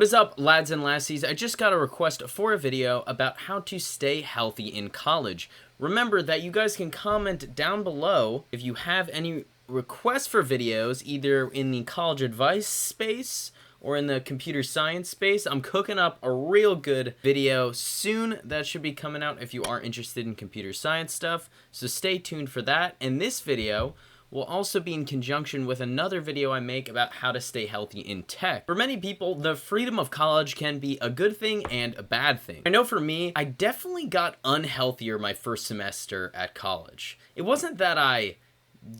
What is up, lads and lassies? I just got a request for a video about how to stay healthy in college. Remember that you guys can comment down below if you have any requests for videos, either in the college advice space or in the computer science space. I'm cooking up a real good video soon that should be coming out if you are interested in computer science stuff. So stay tuned for that. And this video will also be in conjunction with another video I make about how to stay healthy in tech. For many people, the freedom of college can be a good thing and a bad thing. I know for me, I definitely got unhealthier my first semester at college. It wasn't that I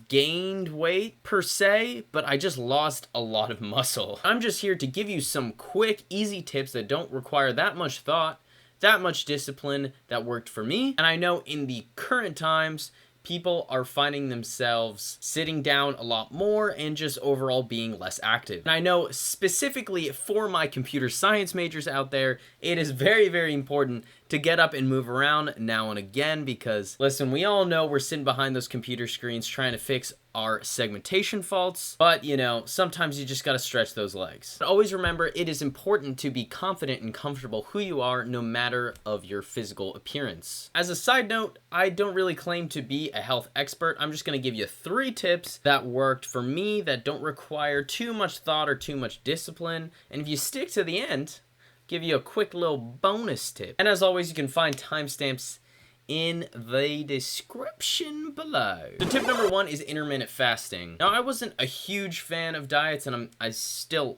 gained weight per se, but I just lost a lot of muscle. I'm just here to give you some quick, easy tips that don't require that much thought, that much discipline, that worked for me. And I know in the current times, people are finding themselves sitting down a lot more and just overall being less active. And I know specifically for my computer science majors out there, it is very, very important to get up and move around now and again because, listen, we all know we're sitting behind those computer screens trying to fix our segmentation faults, but you know, sometimes you just gotta stretch those legs. But always remember, it is important to be confident and comfortable who you are no matter of your physical appearance. As a side note, I don't really claim to be a health expert. I'm just gonna give you 3 tips that worked for me that don't require too much thought or too much discipline. And if you stick to the end, give you a quick little bonus tip. And as always, you can find timestamps in the description below. So tip number 1 is intermittent fasting. Now, I wasn't a huge fan of diets, and I still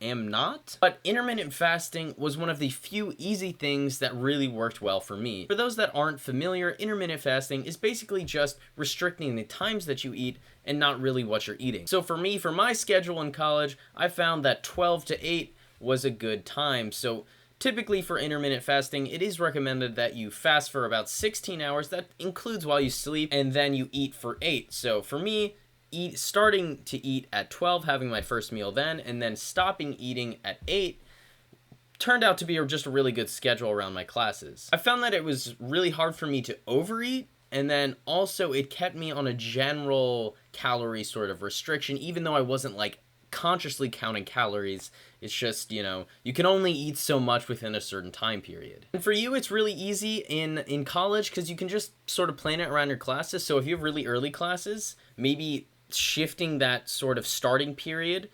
am not, but intermittent fasting was one of the few easy things that really worked well for me. For those that aren't familiar, intermittent fasting is basically just restricting the times that you eat and not really what you're eating. So for me, for my schedule in college, I found that 12 to 8 was a good time. So typically for intermittent fasting, it is recommended that you fast for about 16 hours. That includes while you sleep, and then you eat for 8. So for me, starting to eat at 12, having my first meal then, and then stopping eating at 8 turned out to be just a really good schedule around my classes. I found that it was really hard for me to overeat, and then also it kept me on a general calorie sort of restriction, even though I wasn't like consciously counting calories. It's just, you know, you can only eat so much within a certain time period. And for you, it's really easy in college because you can just sort of plan it around your classes. So if you have really early classes, maybe shifting that sort of starting period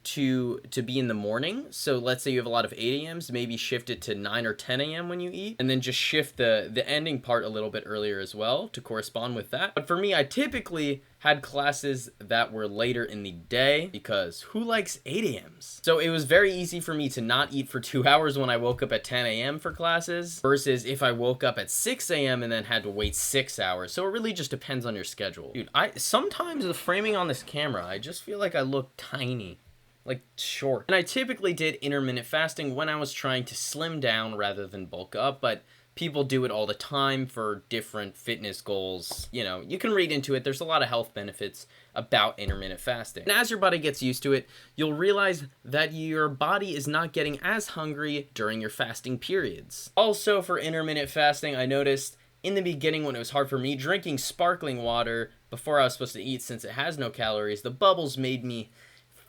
to be in the morning. So let's say you have a lot of 8 a.m.s, maybe shift it to 9 or 10 a.m. when you eat, and then just shift the ending part a little bit earlier as well to correspond with that. But for me, I typically had classes that were later in the day because who likes 8 a.m.s? So it was very easy for me to not eat for 2 hours when I woke up at 10 a.m. for classes versus if I woke up at 6 a.m. and then had to wait 6 hours. So it really just depends on your schedule. Dude, sometimes the framing on this camera, I just feel like I look tiny. Like short. And I typically did intermittent fasting when I was trying to slim down rather than bulk up, but people do it all the time for different fitness goals. You know, you can read into it. There's a lot of health benefits about intermittent fasting. And as your body gets used to it, you'll realize that your body is not getting as hungry during your fasting periods. Also for intermittent fasting, I noticed in the beginning when it was hard for me, drinking sparkling water before I was supposed to eat, since it has no calories, the bubbles made me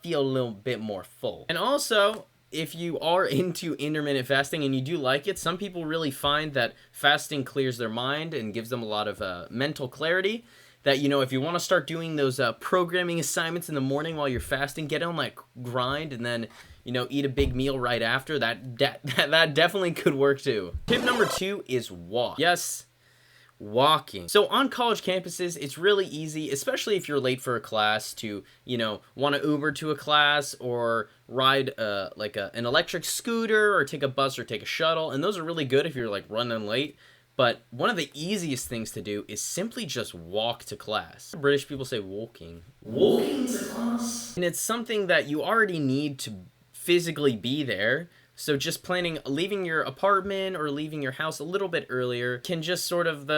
feel a little bit more full. And also, if you are into intermittent fasting and you do like it, some people really find that fasting clears their mind and gives them a lot of mental clarity. That, you know, if you want to start doing those programming assignments in the morning while you're fasting, get on like grind and then, you know, eat a big meal right after. That definitely could work too. Tip number 2 is walk. Yes, walking. So on college campuses, it's really easy, especially if you're late for a class, to, you know, want to Uber to a class or ride an electric scooter or take a bus or take a shuttle. And those are really good if you're like running late. But one of the easiest things to do is simply just walk to class. British people say walking. Walking to class. And it's something that you already need to physically be there. So just leaving your apartment or leaving your house a little bit earlier can just sort of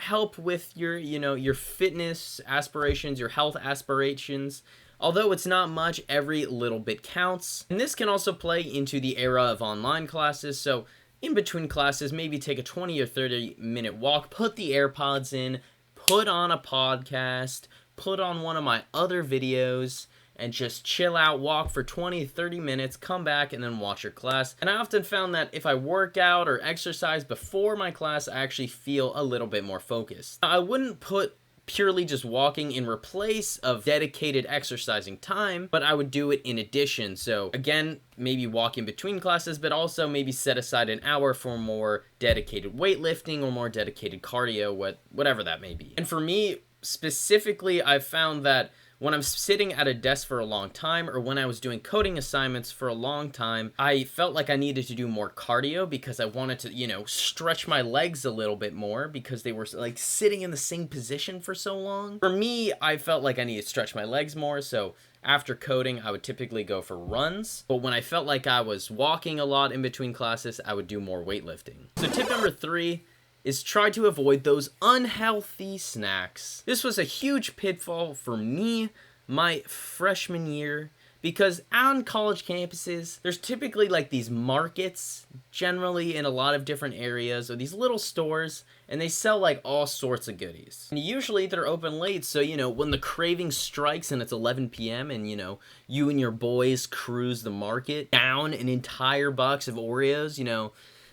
help with your fitness aspirations, your health aspirations. Although it's not much, every little bit counts. And this can also play into the era of online classes. So in between classes, maybe take a 20 or 30 minute walk, put the AirPods in, put on a podcast, put on one of my other videos, and just chill out, walk for 20, 30 minutes, come back, and then watch your class. And I often found that if I work out or exercise before my class, I actually feel a little bit more focused. Now, I wouldn't put purely just walking in replace of dedicated exercising time, but I would do it in addition. So again, maybe walk in between classes, but also maybe set aside an hour for more dedicated weightlifting or more dedicated cardio, whatever that may be. And for me specifically, I've found that when I'm sitting at a desk for a long time, or when I was doing coding assignments for a long time, I felt like I needed to do more cardio because I wanted to, stretch my legs a little bit more because they were like sitting in the same position for so long. For me, I felt like I needed to stretch my legs more, so after coding, I would typically go for runs. But when I felt like I was walking a lot in between classes, I would do more weightlifting. So tip number 3 is try to avoid those unhealthy snacks. This was a huge pitfall for me my freshman year, because on college campuses, there's typically like these markets, generally in a lot of different areas, or these little stores, and they sell like all sorts of goodies. And usually they're open late, so when the craving strikes and it's 11 p.m. and you and your boys cruise the market, down an entire box of Oreos,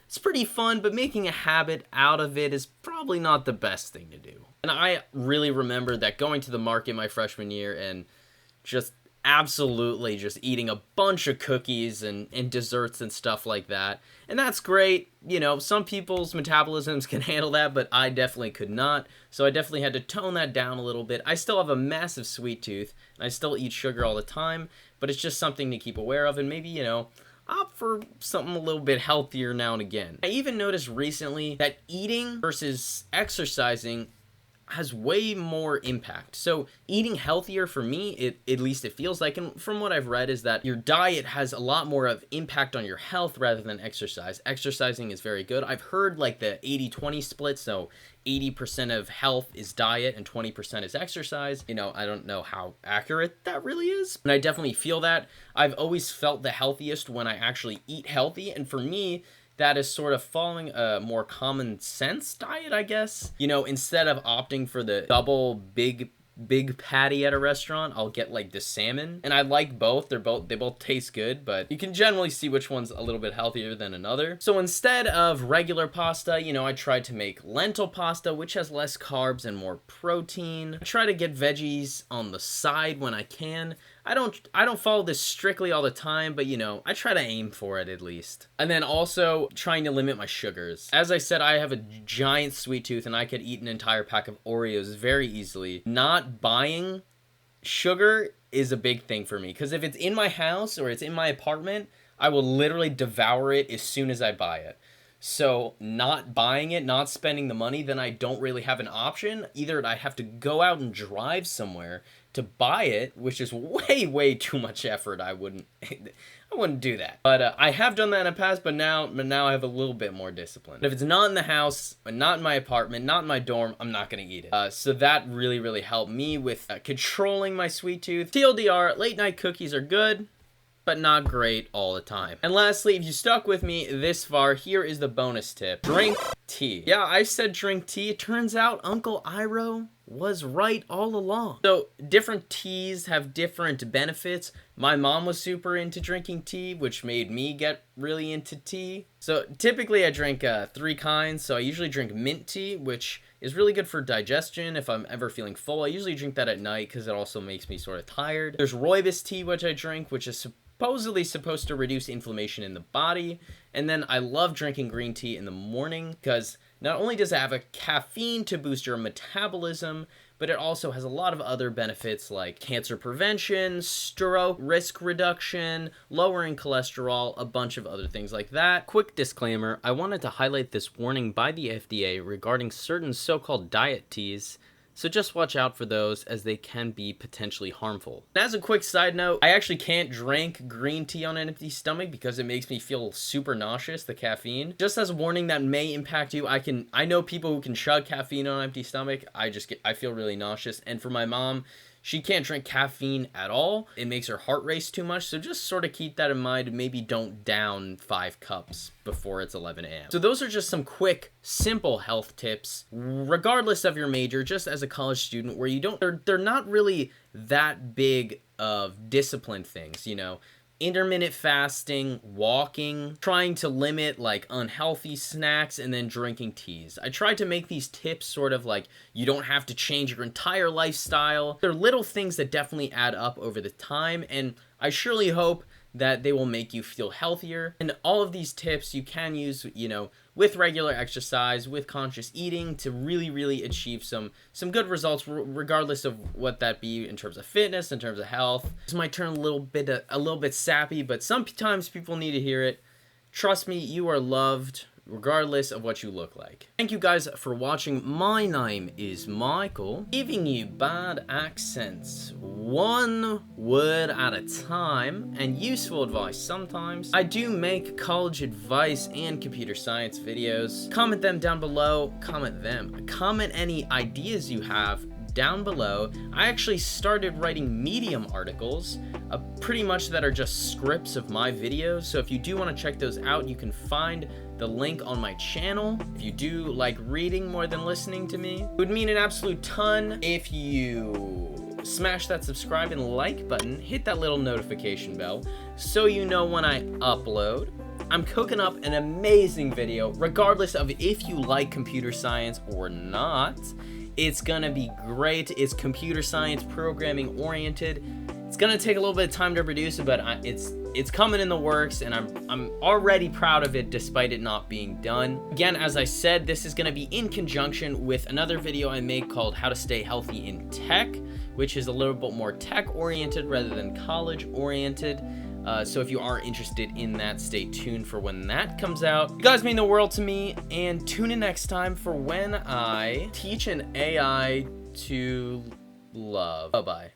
it's pretty fun, but making a habit out of it is probably not the best thing to do. And I really remember that going to the market my freshman year and just absolutely just eating a bunch of cookies and desserts and stuff like that. And that's great. Some people's metabolisms can handle that, but I definitely could not. So I definitely had to tone that down a little bit. I still have a massive sweet tooth, and I still eat sugar all the time, but it's just something to keep aware of, and maybe, opt for something a little bit healthier now and again. I even noticed recently that eating versus exercising has way more impact. So eating healthier for me, at least it feels like, and from what I've read, is that your diet has a lot more of impact on your health rather than exercise. Exercising is very good. I've heard like the 80-20 split, so 80% of health is diet and 20% is exercise. I don't know how accurate that really is, and I definitely feel that. I've always felt the healthiest when I actually eat healthy, and for me, that is sort of following a more common sense diet, I guess. Instead of opting for the double big patty at a restaurant, I'll get like the salmon. And I like both. They both taste good, but you can generally see which one's a little bit healthier than another. So instead of regular pasta, I tried to make lentil pasta, which has less carbs and more protein. I try to get veggies on the side when I can. I don't follow this strictly all the time, but I try to aim for it at least. And then also trying to limit my sugars. As I said, I have a giant sweet tooth and I could eat an entire pack of Oreos very easily. Not buying sugar is a big thing for me, because if it's in my house or it's in my apartment, I will literally devour it as soon as I buy it. So not buying it, not spending the money, then I don't really have an option. Either I have to go out and drive somewhere to buy it, which is way too much effort. I wouldn't do that. But I have done that in the past, but now I have a little bit more discipline. If it's not in the house, not in my apartment, not in my dorm, I'm not gonna eat it. So that really helped me with controlling my sweet tooth. TLDR, late night cookies are good, but not great all the time. And lastly, if you stuck with me this far, here is the bonus tip. Drink tea. Yeah, I said drink tea. It turns out Uncle Iroh was right all along. So different teas have different benefits. My mom was super into drinking tea, which made me get really into tea. So typically I drink 3 kinds. So I usually drink mint tea, which is really good for digestion if I'm ever feeling full. I usually drink that at night because it also makes me sort of tired. There's rooibos tea, which I drink, which is supposedly supposed to reduce inflammation in the body. And then I love drinking green tea in the morning because not only does it have a caffeine to boost your metabolism, but it also has a lot of other benefits like cancer prevention, stroke risk reduction, lowering cholesterol, a bunch of other things like that. Quick disclaimer, I wanted to highlight this warning by the FDA regarding certain so-called diet teas. So just watch out for those, as they can be potentially harmful. And as a quick side note, I actually can't drink green tea on an empty stomach because it makes me feel super nauseous, the caffeine. Just as a warning that may impact you, I know people who can chug caffeine on an empty stomach. I feel really nauseous. And for my mom, she can't drink caffeine at all. It makes her heart race too much. So just sort of keep that in mind. Maybe don't down 5 cups before it's 11 a.m. So those are just some quick, simple health tips, regardless of your major, just as a college student, where they're not really that big of disciplined things, you know, intermittent fasting, walking, trying to limit like unhealthy snacks, and then drinking teas. I tried to make these tips sort of like you don't have to change your entire lifestyle. They're little things that definitely add up over the time, and I surely hope that they will make you feel healthier. And all of these tips you can use, you know, with regular exercise, with conscious eating, to really achieve some good results, regardless of what that be in terms of fitness, in terms of health. This might turn a little bit sappy, but sometimes people need to hear it. Trust me, you are loved regardless of what you look like. Thank you guys for watching. My name is Michael, giving you bad accents one word at a time, and useful advice sometimes. I do make college advice and computer science videos. Comment them down below. Comment any ideas you have down below. I actually started writing Medium articles, pretty much that are just scripts of my videos, so if you do want to check those out, you can find the link on my channel. If you do like reading more than listening to me, it would mean an absolute ton if you smash that subscribe and like button, hit that little notification bell so you know when I upload. I'm cooking up an amazing video, regardless of if you like computer science or not. It's gonna be great. It's computer science programming oriented. It's gonna take a little bit of time to produce it, but it's coming in the works, and I'm already proud of it despite it not being done. Again, as I said, this is gonna be in conjunction with another video I make called How to Stay Healthy in Tech, which is a little bit more tech oriented rather than college oriented. So if you are interested in that, stay tuned for when that comes out. You guys mean the world to me, and tune in next time for when I teach an AI to love. Bye-bye.